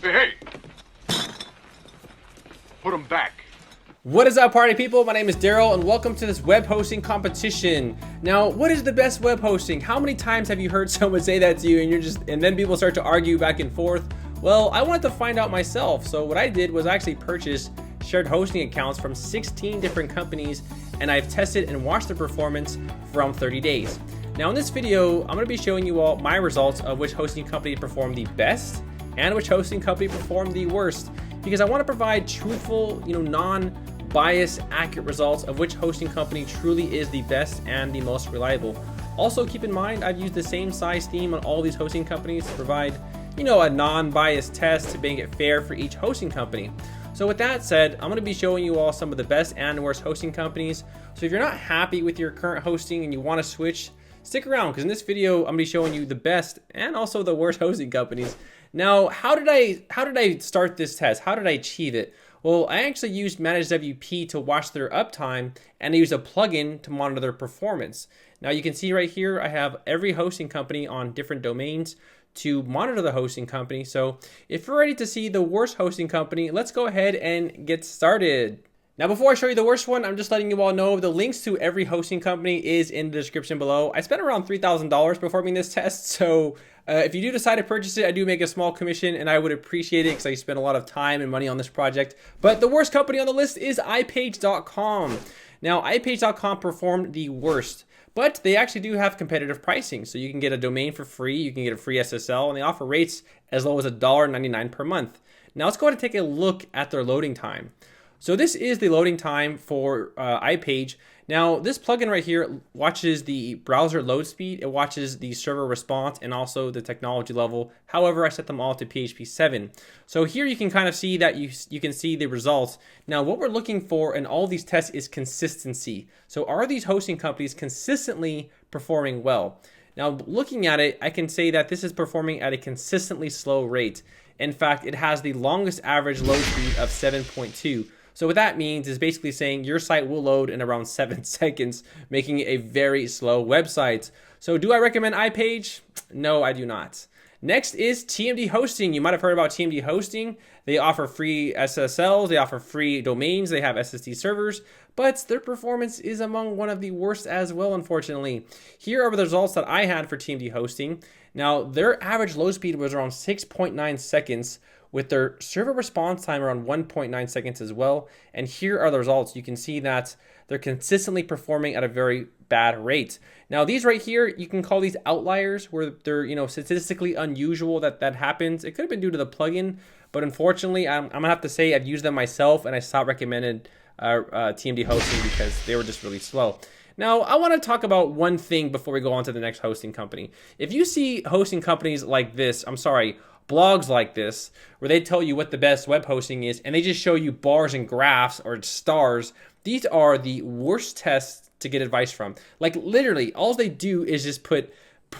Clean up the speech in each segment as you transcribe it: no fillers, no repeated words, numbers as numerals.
Hey! Put them back. What is up, party people? My name is Daryl, and welcome to this web hosting competition. Now, what is the best web hosting? How many times have you heard someone say that to you, and then people start to argue back and forth? Well, I wanted to find out myself. So what I did was I actually purchased shared hosting accounts from 16 different companies, and I've tested and watched the performance for around 30 days. Now, in this video, I'm going to be showing you all my results of which hosting company performed the best and which hosting company performed the worst, because I want to provide truthful, non-biased, accurate results of which hosting company truly is the best and the most reliable. Also, keep in mind, I've used the same size theme on all these hosting companies to provide, a non-biased test to make it fair for each hosting company. So with that said, I'm going to be showing you all some of the best and worst hosting companies. So if you're not happy with your current hosting and you want to switch, stick around, because in this video, I'm going to be showing you the best and also the worst hosting companies. Now, how did I start this test? How did I achieve it? Well, I actually used ManageWP to watch their uptime, and I used a plugin to monitor their performance. Now you can see right here, I have every hosting company on different domains to monitor the hosting company. So if you're ready to see the worst hosting company, let's go ahead and get started. Now, before I show you the worst one, I'm just letting you all know the links to every hosting company is in the description below. I spent around $3,000 performing this test, so if you do decide to purchase it, I do make a small commission, and I would appreciate it because I spent a lot of time and money on this project. But the worst company on the list is IPagecom. Now, IPagecom performed the worst, but they actually do have competitive pricing. So you can get a domain for free, you can get a free SSL, and they offer rates as low as $1.99 per month. Now, let's go ahead and take a look at their loading time. So this is the loading time for iPage. Now, this plugin right here watches the browser load speed, it watches the server response, and also the technology level. However, I set them all to PHP 7. So here you can kind of see that you can see the results. Now, what we're looking for in all these tests is consistency. So are these hosting companies consistently performing well? Now, looking at it, I can say that this is performing at a consistently slow rate. In fact, it has the longest average load speed of 7.2. So what that means is basically saying your site will load in around 7 seconds, making it a very slow website. So do I recommend iPage? No, I do not. Next is TMD Hosting. You might have heard about TMD Hosting. They offer free SSLs, they offer free domains, they have SSD servers, but their performance is among one of the worst as well, unfortunately. Here are the results that I had for TMD Hosting. Now, their average load speed was around 6.9 seconds, with their server response time around 1.9 seconds as well. And here are the results. You can see that they're consistently performing at a very bad rate. Now, these right here, you can call these outliers, where they're statistically unusual that happens. It could have been due to the plugin, but unfortunately, I'm gonna have to say I've used them myself, and I stopped recommending TMD Hosting because they were just really slow. Now, I want to talk about one thing before we go on to the next hosting company. If you see hosting companies like this, blogs like this, where they tell you what the best web hosting is, and they just show you bars and graphs or stars, these are the worst tests to get advice from. Like, literally, all they do is just put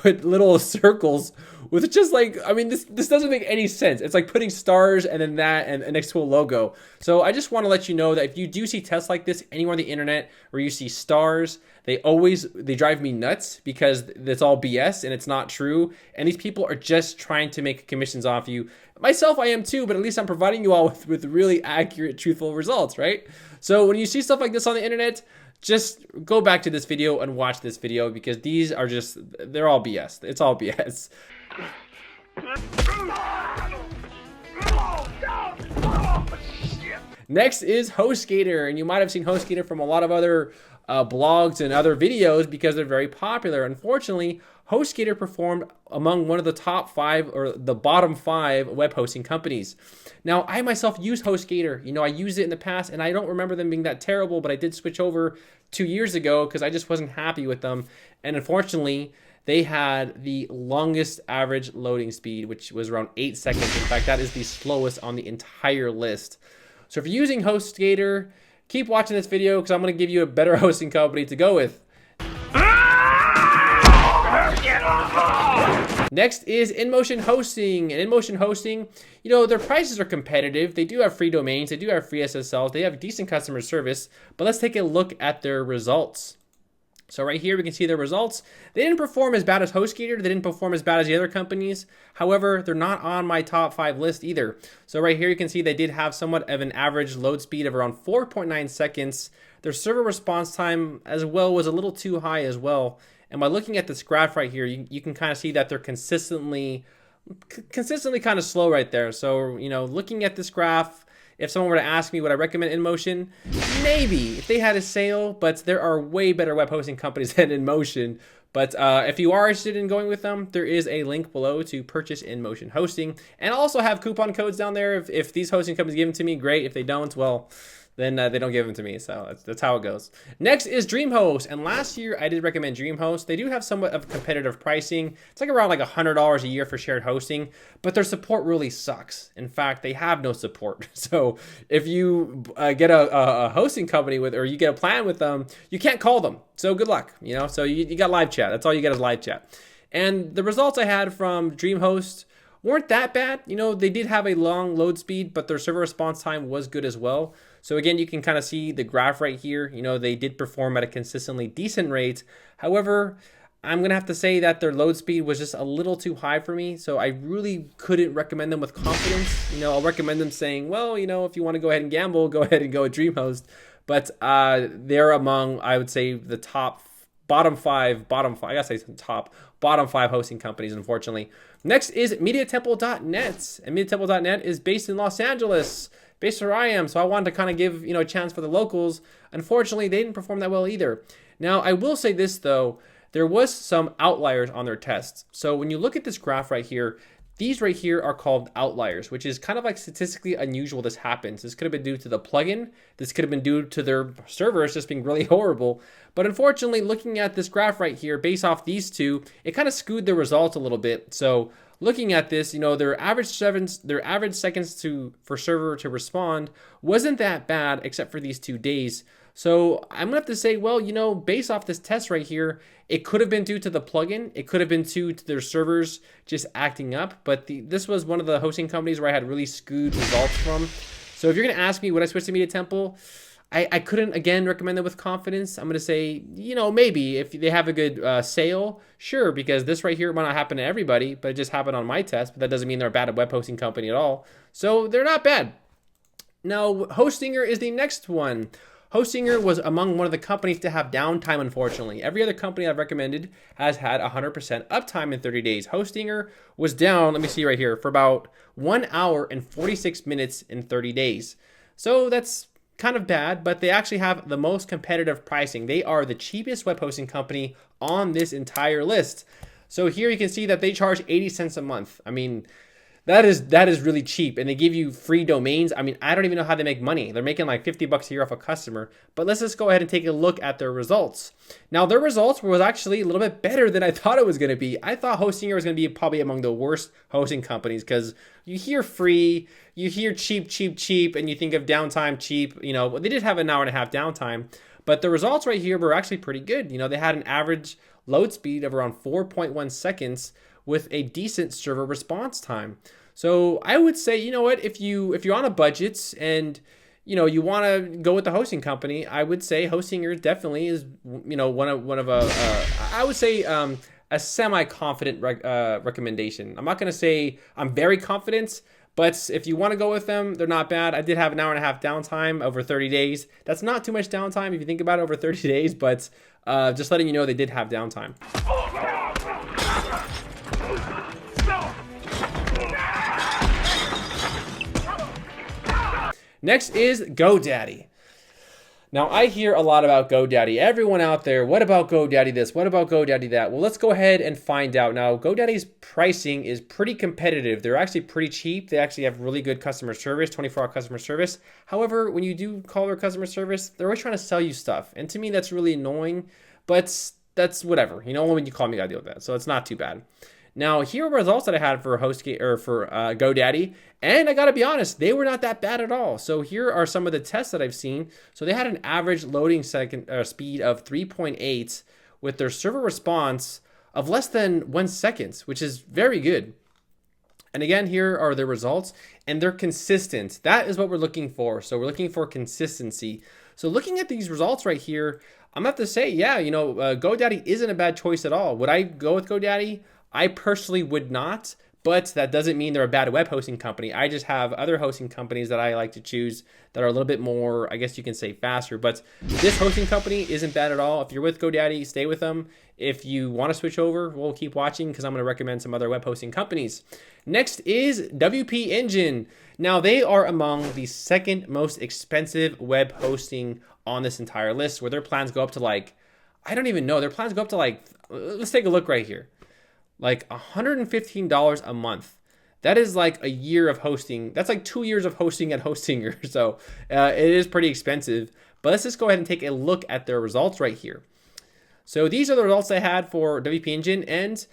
little circles with just this doesn't make any sense. It's like putting stars and then that and next to a logo. So I just want to let you know that if you do see tests like this anywhere on the internet where you see stars, they drive me nuts because it's all BS and it's not true. And these people are just trying to make commissions off you. Myself, I am too, but at least I'm providing you all with really accurate, truthful results, right? So when you see stuff like this on the internet, just go back to this video and watch this video, because these are they're all BS. It's all BS. Next is Hostgator, and you might have seen Hostgator from a lot of other blogs and other videos because they're very popular. Unfortunately, Hostgator performed among one of the top 5 or the bottom 5 web hosting companies. Now, I myself use Hostgator. I used it in the past, and I don't remember them being that terrible, but I did switch over 2 years ago because I just wasn't happy with them. And unfortunately, they had the longest average loading speed, which was around 8 seconds. In fact, that is the slowest on the entire list. So if you're using Hostgator, keep watching this video because I'm going to give you a better hosting company to go with. Next is InMotion Hosting. And InMotion Hosting, their prices are competitive. They do have free domains. They do have free SSLs. They have decent customer service. But let's take a look at their results. So right here, we can see their results. They didn't perform as bad as Hostgator. They didn't perform as bad as the other companies. However, they're not on my top 5 list either. So right here, you can see they did have somewhat of an average load speed of around 4.9 seconds. Their server response time as well was a little too high as well. And by looking at this graph right here, you can kind of see that they're consistently kind of slow right there. So, looking at this graph, if someone were to ask me would I recommend InMotion, maybe if they had a sale, but there are way better web hosting companies than InMotion. But if you are interested in going with them, there is a link below to purchase InMotion hosting, and I also have coupon codes down there. If these hosting companies give them to me, great. If they don't, well, then they don't give them to me. So that's how it goes. Next is DreamHost. And last year I did recommend DreamHost. They do have somewhat of competitive pricing. It's like around like $100 a year for shared hosting, but their support really sucks. In fact, they have no support. So if you get a hosting company with, or you get a plan with them, you can't call them. So good luck, So you got live chat. That's all you get is live chat. And the results I had from DreamHost weren't that bad. They did have a long load speed, but their server response time was good as well. So again, you can kind of see the graph right here. They did perform at a consistently decent rate. However, I'm going to have to say that their load speed was just a little too high for me. So I really couldn't recommend them with confidence. I'll recommend them saying, well, if you want to go ahead and gamble, go ahead and go with DreamHost. But they're among, I would say, the bottom five, I gotta say bottom 5 hosting companies, unfortunately. Next is MediaTemple.net, and MediaTemple.net is based in Los Angeles, based where I am, so I wanted to kind of give a chance for the locals. Unfortunately, they didn't perform that well either. Now, I will say this though, there was some outliers on their tests. So when you look at this graph right here, these right here are called outliers, which is kind of like statistically unusual this happens. This could have been due to the plugin. This could have been due to their servers just being really horrible. But unfortunately, looking at this graph right here, based off these two, it kind of skewed the results a little bit. So looking at this, their average seconds for server to respond wasn't that bad, except for these 2 days. So I'm gonna have to say, well, based off this test right here, it could have been due to the plugin. It could have been due to their servers just acting up. But this was one of the hosting companies where I had really skewed results from. So if you're gonna ask me, would I switch to MediaTemple? I couldn't, again, recommend them with confidence. I'm gonna say, maybe if they have a good sale, sure, because this right here might not happen to everybody, but it just happened on my test. But that doesn't mean they're a bad web hosting company at all. So they're not bad. Now, Hostinger is the next one. Hostinger was among one of the companies to have downtime, unfortunately. Every other company I've recommended has had 100% uptime in 30 days. Hostinger was down, let me see right here, for about 1 hour and 46 minutes in 30 days. So that's kind of bad, but they actually have the most competitive pricing. They are the cheapest web hosting company on this entire list. So here you can see that they charge 80 cents a month. I mean, that is really cheap, and they give you free domains. I mean, I don't even know how they make money. They're making like $50 a year off a customer. But let's just go ahead and take a look at their results. Now, their results was actually a little bit better than I thought it was going to be. I thought Hostinger was going to be probably among the worst hosting companies, because you hear free, you hear cheap, and you think of downtime cheap. They did have an hour and a half downtime, but the results right here were actually pretty good. They had an average load speed of around 4.1 seconds with a decent server response time. So I would say, if you're on a budget and you want to go with the hosting company, I would say Hostinger definitely is I would say a semi-confident recommendation. I'm not going to say I'm very confident, but if you want to go with them, they're not bad. I did have an hour and a half downtime over 30 days. That's not too much downtime if you think about it over 30 days, but just letting you know they did have downtime. Next is GoDaddy. Now, I hear a lot about GoDaddy. Everyone out there, what about GoDaddy this? What about GoDaddy that? Well, let's go ahead and find out. Now, GoDaddy's pricing is pretty competitive. They're actually pretty cheap. They actually have really good customer service, 24-hour customer service. However, when you do call their customer service, they're always trying to sell you stuff. And to me, that's really annoying, but that's whatever. When you call me, I gotta deal with that. So it's not too bad. Now, here are results that I had for GoDaddy, and I gotta be honest, they were not that bad at all. So here are some of the tests that I've seen. So they had an average loading speed of 3.8 with their server response of less than 1 second, which is very good. And again, here are the results, and they're consistent. That is what we're looking for. So we're looking for consistency. So looking at these results right here, I'm gonna have to say, yeah, GoDaddy isn't a bad choice at all. Would I go with GoDaddy? I personally would not, but that doesn't mean they're a bad web hosting company. I just have other hosting companies that I like to choose that are a little bit more, I guess you can say, faster. But this hosting company isn't bad at all. If you're with GoDaddy, stay with them. If you want to switch over, we'll keep watching because I'm going to recommend some other web hosting companies. Next is WP Engine. Now, they are among the second most expensive web hosting on this entire list, where their plans go up to like, I don't even know, their plans go up to like, let's take a look right here, like $115 a month. That is like a year of hosting. That's like 2 years of hosting at Hostinger. So it is pretty expensive. But let's just go ahead and take a look at their results right here. So these are the results I had for WP Engine. And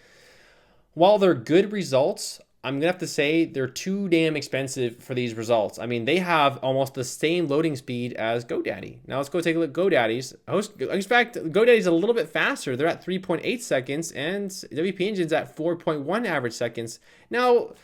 while they're good results, I'm going to have to say they're too damn expensive for these results. I mean, they have almost the same loading speed as GoDaddy. Now let's go take a look at GoDaddy's. In fact, GoDaddy's a little bit faster. They're at 3.8 seconds and WP Engine's at 4.1 average seconds. Now,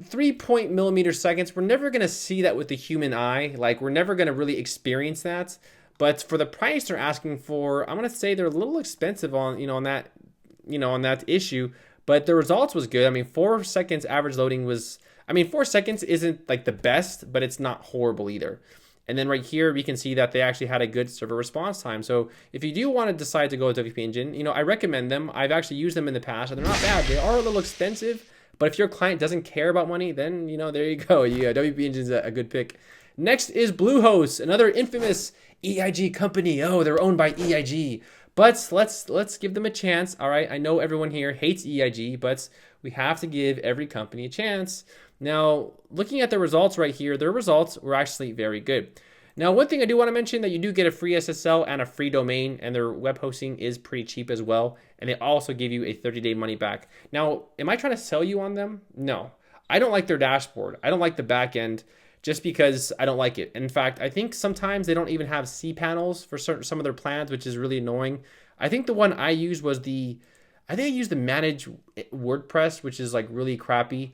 3 millimeter seconds, we're never going to see that with the human eye. Like, we're never going to really experience that. But for the price they're asking for, I'm going to say they're a little expensive on that issue. But the results was good. I mean, 4 seconds average loading was, 4 seconds isn't like the best, but it's not horrible either. And then right here, we can see that they actually had a good server response time. So if you do want to decide to go with WP Engine, I recommend them. I've actually used them in the past and they're not bad. They are a little expensive, but if your client doesn't care about money, then, there you go. Yeah, WP Engine's a good pick. Next is Bluehost, another infamous EIG company. Oh, they're owned by EIG. But let's give them a chance. All right, I know everyone here hates EIG, but we have to give every company a chance. Now, looking at the results right here, their results were actually very good. Now, one thing I do want to mention that you do get a free SSL and a free domain, and their web hosting is pretty cheap as well. And they also give you a 30-day money back. Now, am I trying to sell you on them? No, I don't like their dashboard. I don't like the back end. Just because I don't like it. In fact, I think sometimes they don't even have cPanels for some of their plans, which is really annoying. I think the one I used was I used the Manage WordPress, which is like really crappy.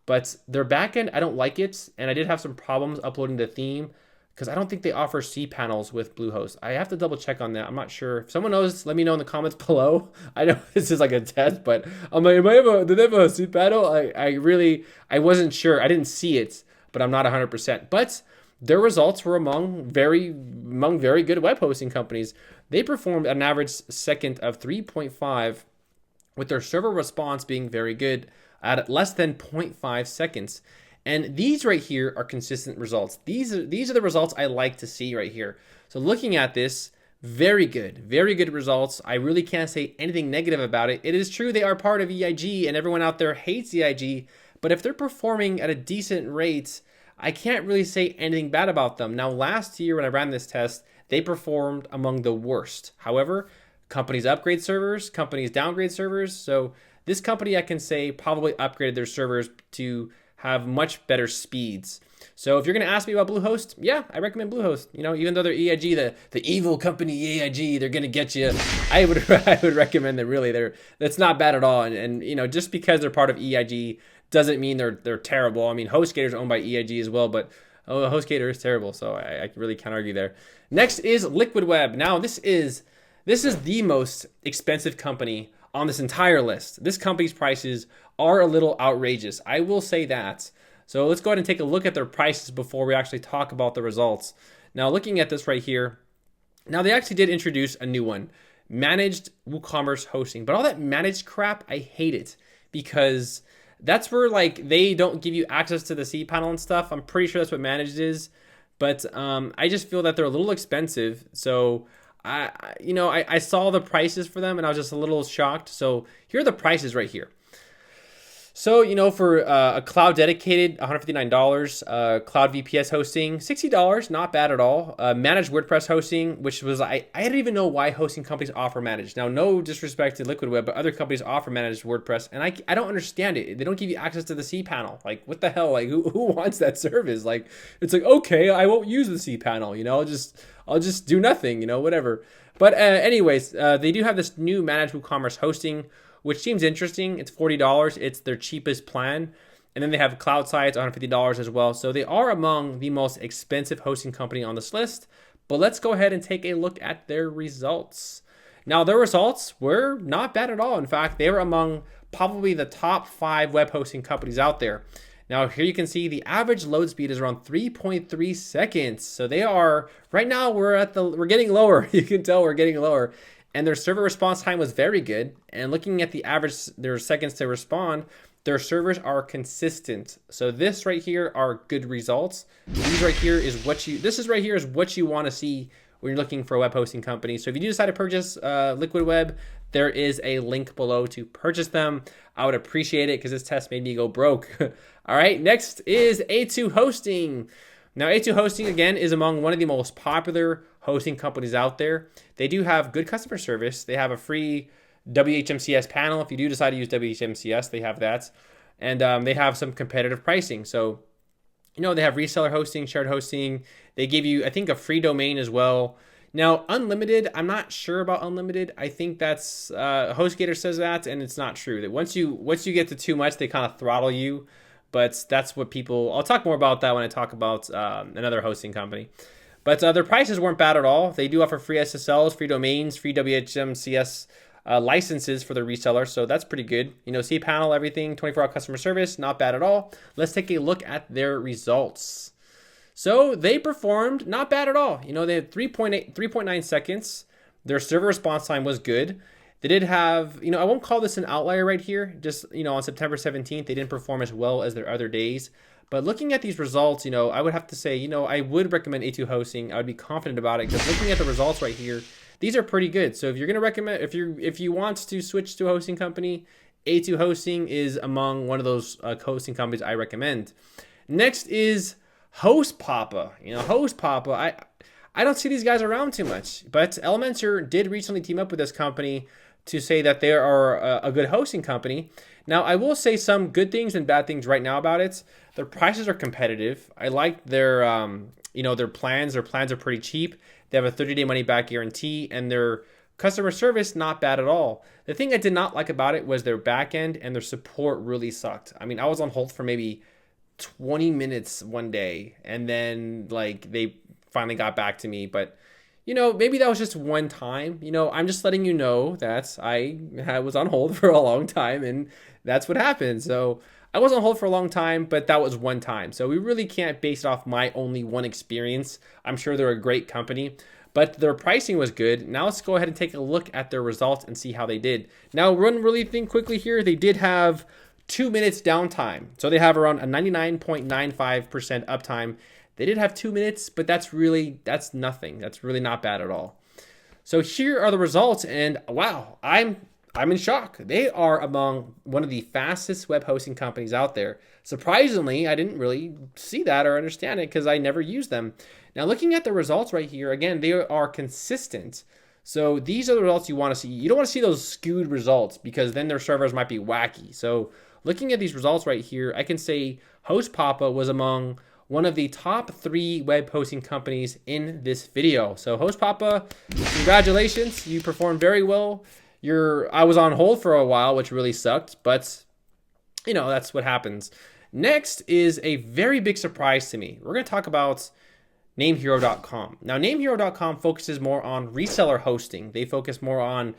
But their backend, I don't like it. And I did have some problems uploading the theme because I don't think they offer cPanels with Bluehost. I have to double check on that. I'm not sure. If someone knows, let me know in the comments below. I know this is like a test, but I'm like, do they have a cPanel? I wasn't sure. I didn't see it, but I'm not 100%. But their results were among very good web hosting companies. They performed an average second of 3.5, with their server response being very good at less than 0.5 seconds. And these right here are consistent results. These are the results I like to see right here. So looking at this, very good results. I really can't say anything negative about it. It is true they are part of EIG and everyone out there hates EIG, but if they're performing at a decent rate, I can't really say anything bad about them. Now, last year when I ran this test, they performed among the worst. However, companies upgrade servers, companies downgrade servers. So this company, I can say, probably upgraded their servers to have much better speeds. So if you're going to ask me about Bluehost, yeah, I recommend Bluehost. Even though they're EIG, the evil company EIG, they're going to get you. I would recommend them, really. That's not bad at all. And just because they're part of EIG doesn't mean they're terrible. I mean, Hostgator is owned by EIG as well, but Hostgator is terrible, so I really can't argue there. Next is Liquid Web. Now, this is the most expensive company on this entire list. This company's prices are a little outrageous. I will say that. So let's go ahead and take a look at their prices before we actually talk about the results. Now, looking at this right here, now they actually did introduce a new one, Managed WooCommerce Hosting. But all that managed crap, I hate it, because that's where like they don't give you access to the cPanel and stuff. I'm pretty sure that's what managed is, but I just feel that they're a little expensive. So I saw the prices for them and I was just a little shocked. So here are the prices right here. So, for a cloud dedicated, $159, cloud VPS hosting, $60, not bad at all. Managed WordPress hosting, which was, I didn't even know why hosting companies offer managed. Now, no disrespect to Liquid Web, but other companies offer managed WordPress, and I don't understand it. They don't give you access to the cPanel. Like, what the hell? Like, who wants that service? Like, it's like, okay, I won't use the cPanel, I'll just do nothing, whatever. But anyways, they do have this new managed WooCommerce hosting, which seems interesting. It's $40. It's their cheapest plan. And then they have cloud sites, $150 as well. So they are among the most expensive hosting company on this list. But let's go ahead and take a look at their results. Now, their results were not bad at all. In fact, they were among probably the top 5 web hosting companies out there. Now, here you can see the average load speed is around 3.3 seconds. So they are, right now, we're getting lower. You can tell we're getting lower. And their server response time was very good. And looking at the average, their seconds to respond, their servers are consistent. So this right here are good results. These right here is right here is what you want to see when you're looking for a web hosting company. So if you do decide to purchase Liquid Web, there is a link below to purchase them. I would appreciate it because this test made me go broke. All right, next is A2 Hosting. Now, A2 Hosting, again, is among one of the most popular hosting companies out there. They do have good customer service. They have a free WHMCS panel. If you do decide to use WHMCS, they have that. And they have some competitive pricing. So, you know, they have reseller hosting, shared hosting. They give you, I think, a free domain as well. Now, unlimited, I'm not sure about unlimited. I think that's, HostGator says that, and it's not true. That once you get to too much, they kind of throttle you. But that's what people, I'll talk more about that when I talk about another hosting company. But their prices weren't bad at all. They do offer free SSLs, free domains, free WHMCS licenses for the reseller. So that's pretty good. You know, cPanel, everything, 24-hour customer service, not bad at all. Let's take a look at their results. So they performed not bad at all. You know, they had 3.9 seconds. Their server response time was good. They did have, you know, I won't call this an outlier right here. Just, you know, on September 17th, they didn't perform as well as their other days. But looking at these results, you know, I would have to say, you know, I would recommend A2 Hosting. I would be confident about it because looking at the results right here, these are pretty good. So if you're going to recommend, if you want to switch to a hosting company, A2 Hosting is among one of those hosting companies I recommend. Next is HostPapa. You know, HostPapa, I don't see these guys around too much, but Elementor did recently team up with this company to say that they are a good hosting company. Now, I will say some good things and bad things right now about it. Their prices are competitive. I like their, you know, their plans. Their plans are pretty cheap. They have a 30-day money-back guarantee, and their customer service, not bad at all. The thing I did not like about it was their back end, and their support really sucked. I mean, I was on hold for maybe 20 minutes one day, and then, like, they finally got back to me, but you know, maybe that was just one time. You know, I'm just letting you know that I was on hold for a long time, and that's what happened. So I was on hold for a long time, but that was one time. So we really can't base it off my only one experience. I'm sure they're a great company, but their pricing was good. Now let's go ahead and take a look at their results and see how they did. Now, run really think quickly here. They did have 2 minutes downtime. So they have around a 99.95% uptime. They did have 2 minutes, but that's nothing. That's really not bad at all. So here are the results, and wow, I'm in shock. They are among one of the fastest web hosting companies out there. Surprisingly, I didn't really see that or understand it because I never used them. Now, looking at the results right here, again, they are consistent. So these are the results you want to see. You don't want to see those skewed results because then their servers might be wacky. So looking at these results right here, I can say HostPapa was among one of the top 3 web hosting companies in this video. So HostPapa, congratulations. You performed very well. I was on hold for a while, which really sucked, but you know, that's what happens. Next is a very big surprise to me. We're going to talk about NameHero.com. Now, NameHero.com focuses more on reseller hosting. They focus more on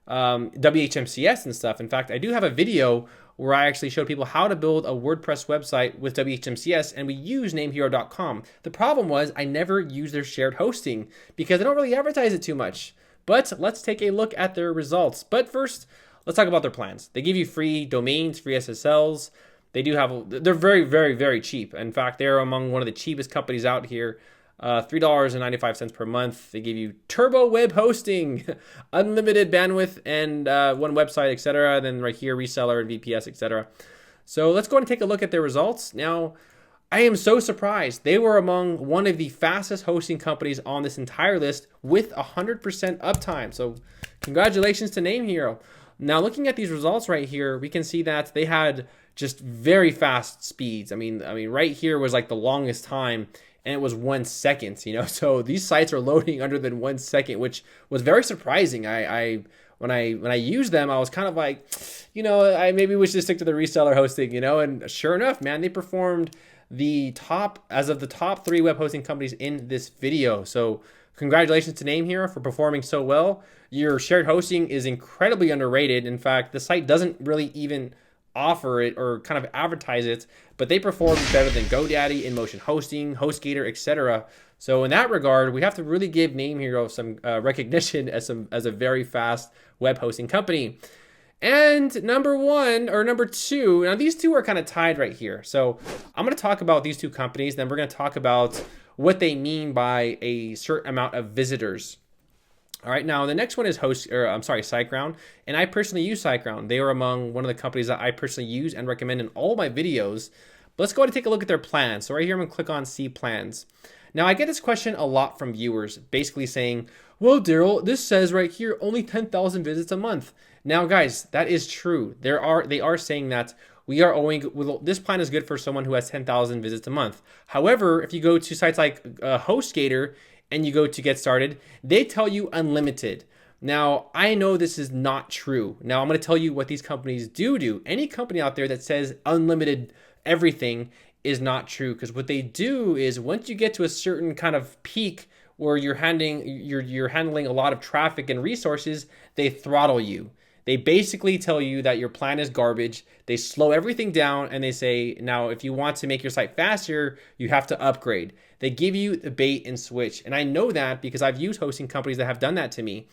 WHMCS and stuff. In fact, I do have a video where I actually showed people how to build a WordPress website with WHMCS, and we use NameHero.com. The problem was I never used their shared hosting because they don't really advertise it too much. But let's take a look at their results. But first, let's talk about their plans. They give you free domains, free SSLs. They're very, very, very cheap. In fact, they're among one of the cheapest companies out here. $3.95 per month. They give you turbo web hosting, unlimited bandwidth, and one website, etc. Then right here, reseller and VPS, etc. So let's go ahead and take a look at their results. Now, I am so surprised. They were among one of the fastest hosting companies on this entire list with 100% uptime. So congratulations to NameHero. Now, looking at these results right here, we can see that they had just very fast speeds. I mean, right here was like the longest time, and it was 1 second, you know. So these sites are loading under than 1 second, which was very surprising. When I used them, I was kind of like, you know, maybe we should stick to the reseller hosting, you know. And sure enough, man, they performed as of the top 3 web hosting companies in this video. So congratulations to Name Hero for performing so well. Your shared hosting is incredibly underrated. In fact, the site doesn't really even offer it or kind of advertise it, but they perform better than GoDaddy, InMotion Hosting, HostGator, etc. So in that regard, we have to really give Name Hero some recognition as a very fast web hosting company. And number two, now these two are kind of tied right here. So I'm going to talk about these two companies, then we're going to talk about what they mean by a certain amount of visitors. All right, now the next one is SiteGround, and I personally use SiteGround. They are among one of the companies that I personally use and recommend in all my videos. But let's go ahead and take a look at their plans. So right here, I'm gonna click on See Plans. Now I get this question a lot from viewers, basically saying, well, Daryl, this says right here, only 10,000 visits a month. Now guys, that is true. They are saying that we are this plan is good for someone who has 10,000 visits a month. However, if you go to sites like Hostgator and you go to get started, they tell you unlimited. Now, I know this is not true. Now, I'm going to tell you what these companies do. Any company out there that says unlimited everything is not true, because what they do is once you get to a certain kind of peak where you're handling a lot of traffic and resources, they throttle you. They basically tell you that your plan is garbage. They slow everything down and they say, now, if you want to make your site faster, you have to upgrade. They give you the bait and switch. And I know that because I've used hosting companies that have done that to me.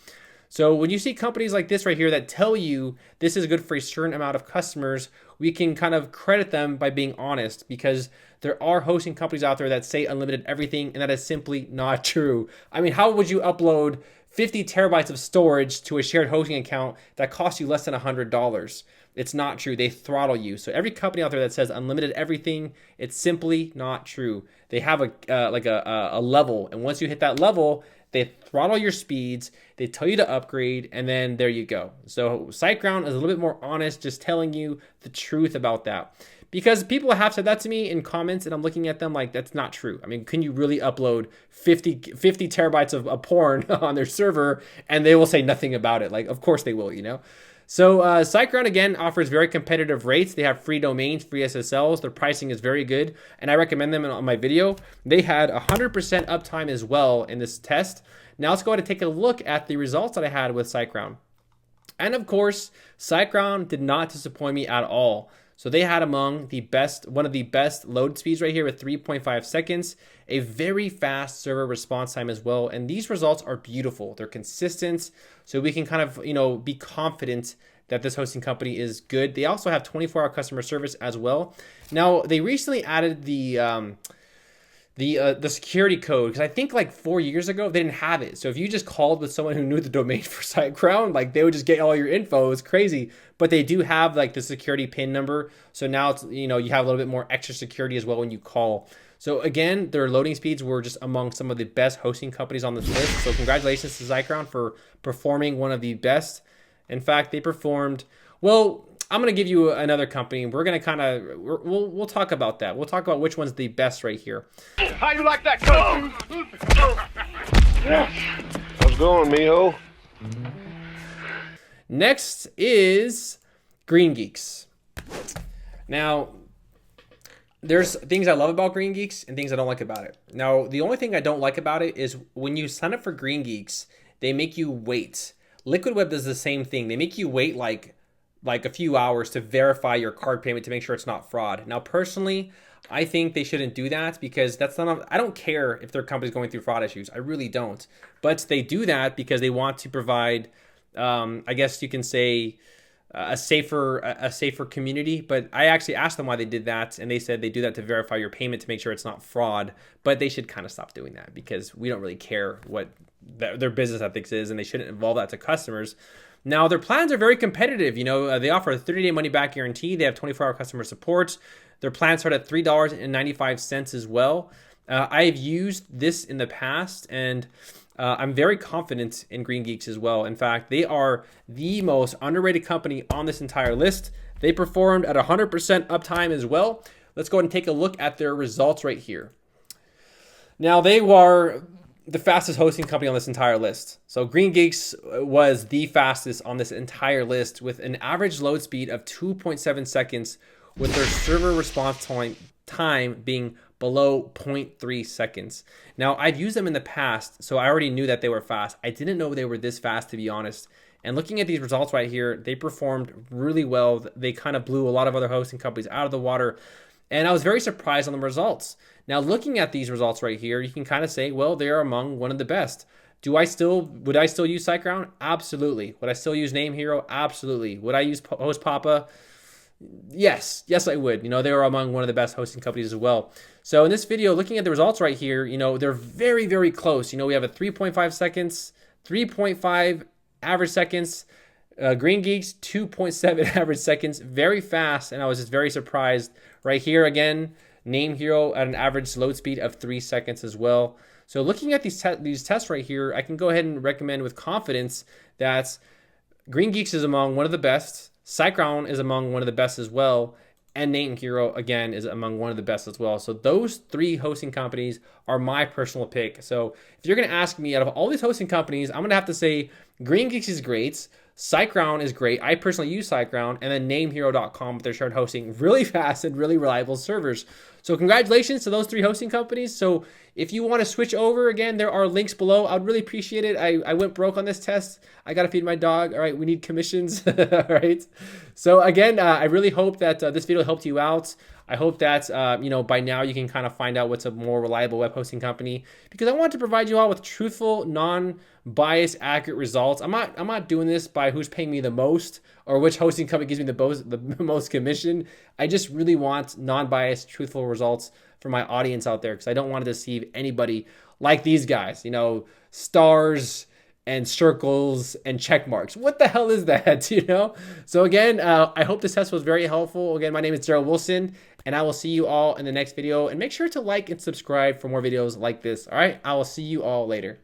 So when you see companies like this right here that tell you this is good for a certain amount of customers, we can kind of credit them by being honest, because there are hosting companies out there that say unlimited everything, and that is simply not true. I mean, how would you upload 50 terabytes of storage to a shared hosting account that costs you less than $100? It's not true. They throttle you. So every company out there that says unlimited everything, it's simply not true. They have a level, and once you hit that level, they throttle your speeds, they tell you to upgrade, and then there you go. So SiteGround is a little bit more honest, just telling you the truth about that. Because people have said that to me in comments, and I'm looking at them like, that's not true. I mean, can you really upload 50 terabytes of porn on their server and they will say nothing about it? Like, of course they will, you know? So SiteGround, again, offers very competitive rates. They have free domains, free SSLs. Their pricing is very good, and I recommend them on my video. They had 100% uptime as well in this test. Now let's go ahead and take a look at the results that I had with SiteGround. And of course, SiteGround did not disappoint me at all. So they had one of the best load speeds right here with 3.5 seconds, a very fast server response time as well. And these results are beautiful. They're consistent. So we can kind of, be confident that this hosting company is good. They also have 24-hour customer service as well. Now, they recently added the security code, because I think like 4 years ago they didn't have it. So if you just called with someone who knew the domain for SiteGround, like they would just get all your info. It's crazy. But they do have like the security PIN number. So now it's, you have a little bit more extra security as well when you call. So again, their loading speeds were just among some of the best hosting companies on this list. So congratulations to SiteGround for performing one of the best. In fact, they performed well. I'm going to give you another company. We're going to we'll talk about that. We'll talk about which one's the best right here. How you like that, coach? How's it going, mijo? Next is Green Geeks. Now, there's things I love about Green Geeks and things I don't like about it. Now, the only thing I don't like about it is when you sign up for Green Geeks, they make you wait. Liquid Web does the same thing. They make you wait like a few hours to verify your card payment to make sure it's not fraud. Now, personally, I think they shouldn't do that, because I don't care if their company's going through fraud issues. I really don't. But they do that because they want to provide, I guess you can say, a safer community. But I actually asked them why they did that, and they said they do that to verify your payment to make sure it's not fraud. But they should kind of stop doing that, because we don't really care what their business ethics is, and they shouldn't involve that to customers. Now, their plans are very competitive. They offer a 30-day money-back guarantee. They have 24-hour customer support. Their plans start at $3.95 as well. I've used this in the past, and I'm very confident in Green Geeks as well. In fact, they are the most underrated company on this entire list. They performed at 100% uptime as well. Let's go ahead and take a look at their results right here. Now, they were the fastest hosting company on this entire list. So Green Geeks was the fastest on this entire list with an average load speed of 2.7 seconds, with their server response time being below 0.3 seconds. Now, I've used them in the past, so I already knew that they were fast. I didn't know they were this fast, to be honest. And looking at these results right here, they performed really well. They kind of blew a lot of other hosting companies out of the water. And I was very surprised on the results. Now, looking at these results right here, you can kind of say, well, they are among one of the best. Would I still use SiteGround? Absolutely. Would I still use NameHero? Absolutely. Would I use HostPapa? Yes, I would. They are among one of the best hosting companies as well. So in this video, looking at the results right here, they're very, very close. We have a 3.5 seconds, 3.5 average seconds, Green Geeks 2.7 average seconds, very fast. And I was just very surprised right here. Again, NameHero at an average load speed of 3 seconds as well. So looking at these tests right here, I can go ahead and recommend with confidence that Green Geeks is among one of the best, SiteGround is among one of the best as well, and NameHero, again, is among one of the best as well. So those 3 hosting companies are my personal pick. So if you're going to ask me, out of all these hosting companies, I'm going to have to say Green Geeks is great, SiteGround is great. I personally use SiteGround, and then NameHero.com with their shared hosting, really fast and really reliable servers. So congratulations to those 3 hosting companies. So if you want to switch over, again, there are links below. I would really appreciate it. I went broke on this test. I got to feed my dog. All right, we need commissions. All right. So again, I really hope that this video helped you out. I hope that, by now you can kind of find out what's a more reliable web hosting company, because I want to provide you all with truthful, non-biased, accurate results. I'm not doing this by who's paying me the most or which hosting company gives me the most commission. I just really want non-biased, truthful results for my audience out there, because I don't want to deceive anybody like these guys, stars and circles and check marks. What the hell is that, So again, I hope this test was very helpful. Again, my name is Daryl Wilson, and I will see you all in the next video. And make sure to like and subscribe for more videos like this. All right, I will see you all later.